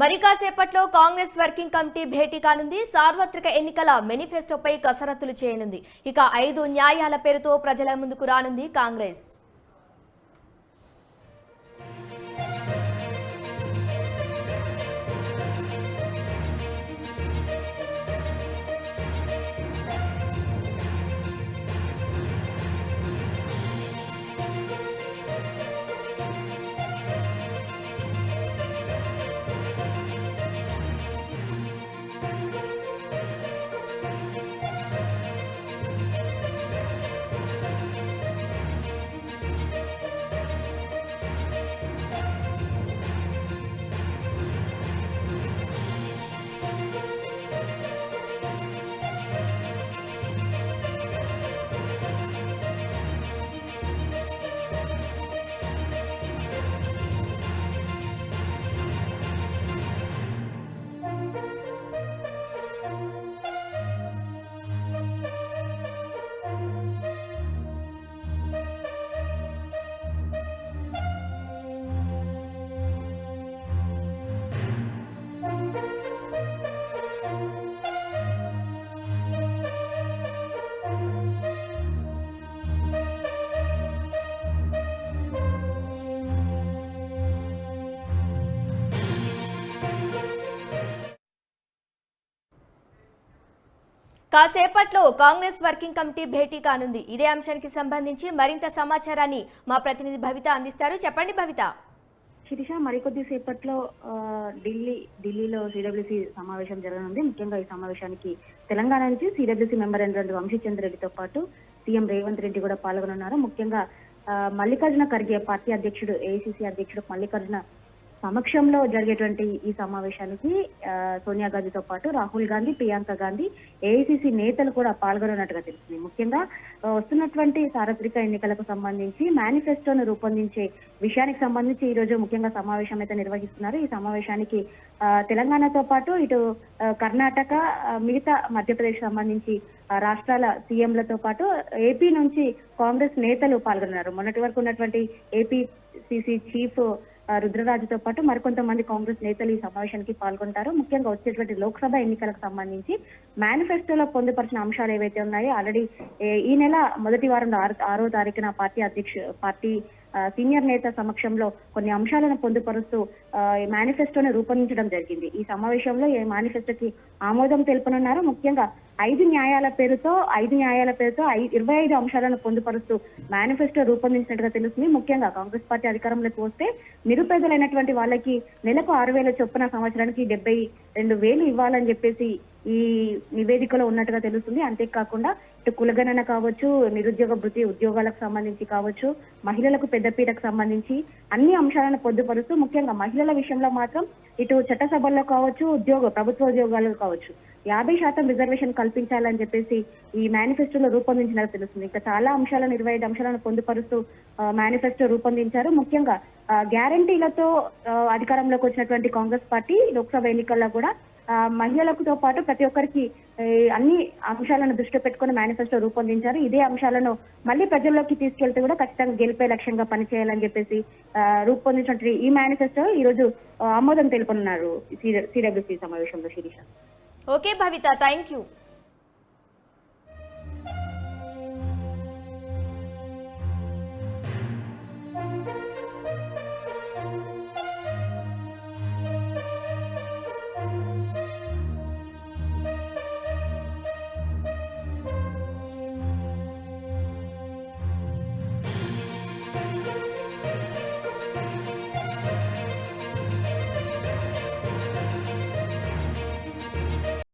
మరి కాసేపట్లో Congress working committee భేటీ కానుంది. సార్వత్రిక ఎన్నికల మేనిఫెస్టోపై కసరత్తులు చేయనుంది. ఇక 5 న్యాయాల పేరుతో ప్రజల ముందుకు రానుంది కాంగ్రెస్. కాసేపట్లో కాంగ్రెస్ వర్కింగ్ కమిటీ భేటీ కానుంది. ఇదే అంశానికి సంబంధించి మరింత సమాచారాన్ని మా ప్రతినిధి భవిత అందిస్తారు. చెప్పండి భవిత. శిరీష, మరికొద్ది సేపట్లో ఢిల్లీలో సిడబ్ల్యూసీ సమావేశం జరగనుంది. ముఖ్యంగా ఈ సమావేశానికి తెలంగాణ నుంచి సిడబ్ల్యూసీ మెంబర్ అయినటువంటి వంశీచంద్ర రెడ్డితో పాటు సీఎం రేవంత్ రెడ్డి కూడా పాల్గొనున్నారు. ముఖ్యంగా మల్లికార్జున ఖర్గే పార్టీ అధ్యక్షుడు, ఏఐసీసీ అధ్యక్షుడు మల్లికార్జున సమక్షంలో జరిగేటువంటి ఈ సమావేశానికి సోనియా గాంధీతో పాటు రాహుల్ గాంధీ, ప్రియాంక గాంధీ, ఏఐసీసీ నేతలు కూడా పాల్గొన్నట్టుగా తెలిసింది. ముఖ్యంగా వస్తున్నటువంటి సార్వత్రిక ఎన్నికలకు సంబంధించి మేనిఫెస్టోను రూపొందించే విషయానికి సంబంధించి ఈ రోజు ముఖ్యంగా సమావేశం అయితే నిర్వహిస్తున్నారు. ఈ సమావేశానికి తెలంగాణతో పాటు ఇటు కర్ణాటక, మిగతా మధ్యప్రదేశ్ సంబంధించి రాష్ట్రాల సీఎంలతో పాటు ఏపీ నుంచి కాంగ్రెస్ నేతలు పాల్గొన్నారు. మొన్నటి వరకు ఉన్నటువంటి ఏపీసీసీ చీఫ్ రుద్రరాజుతో పాటు మరికొంతమంది కాంగ్రెస్ నేతలు ఈ సమావేశానికి పాల్గొంటారు. ముఖ్యంగా వచ్చేటువంటి లోక్సభ ఎన్నికలకు సంబంధించి మేనిఫెస్టోలో పొందుపరిచిన అంశాలు ఏవైతే ఉన్నాయో ఆల్రెడీ ఈ నెల మొదటి వారంలో 6వ తారీఖున పార్టీ సీనియర్ నేత సమక్షంలో కొన్ని అంశాలను పొందుపరుస్తూ మేనిఫెస్టోను రూపొందించడం జరిగింది. ఈ సమావేశంలో ఈ మేనిఫెస్టోకి ఆమోదం తెలుపనున్నారు. ముఖ్యంగా 5 న్యాయాల పేరుతో 25 అంశాలను పొందుపరుస్తూ మేనిఫెస్టో రూపొందించినట్టుగా తెలుస్తుంది. ముఖ్యంగా కాంగ్రెస్ పార్టీ అధికారంలోకి వస్తే నిరుపేదలైనటువంటి వాళ్ళకి నెలకు 6,000 చొప్పున సంవత్సరానికి 72,000 ఇవ్వాలని చెప్పేసి ఈ నివేదికలో ఉన్నట్టుగా తెలుస్తుంది. అంతేకాకుండా ఇటు కులగణన కావచ్చు, నిరుద్యోగ భృతి ఉద్యోగాలకు సంబంధించి కావచ్చు, మహిళలకు పెద్దపీటకు సంబంధించి అన్ని అంశాలను పొందుపరుస్తూ ముఖ్యంగా మహిళల విషయంలో మాత్రం ఇటు చట్టసభల్లో కావచ్చు, ప్రభుత్వ ఉద్యోగాలు కావచ్చు 50% రిజర్వేషన్ కల్పించాలని చెప్పేసి ఈ మేనిఫెస్టోలో రూపొందించినట్టు తెలుస్తుంది. ఇంకా చాలా అంశాలను 25 అంశాలను పొందుపరుస్తూ మేనిఫెస్టో రూపొందించారు. ముఖ్యంగా గ్యారంటీలతో అధికారంలోకి వచ్చినటువంటి కాంగ్రెస్ పార్టీ లోక్సభ ఎన్నికల్లో కూడా మహిళలతో పాటు ప్రతి ఒక్కరికి అన్ని అంశాలను దృష్టిలో పెట్టుకుని మేనిఫెస్టో రూపొందించారు. ఇదే అంశాలను మళ్ళీ ప్రజల్లోకి తీసుకెళ్తే కూడా ఖచ్చితంగా గెలిపే లక్ష్యంగా పనిచేయాలని చెప్పేసి రూపొందించినటువంటి ఈ మేనిఫెస్టో ఈ రోజు ఆమోదం తెలుపనున్నారు సిడబ్ల్యూసీ సమావేశంలో. Sirisha. Okay Bhavitha, thank you.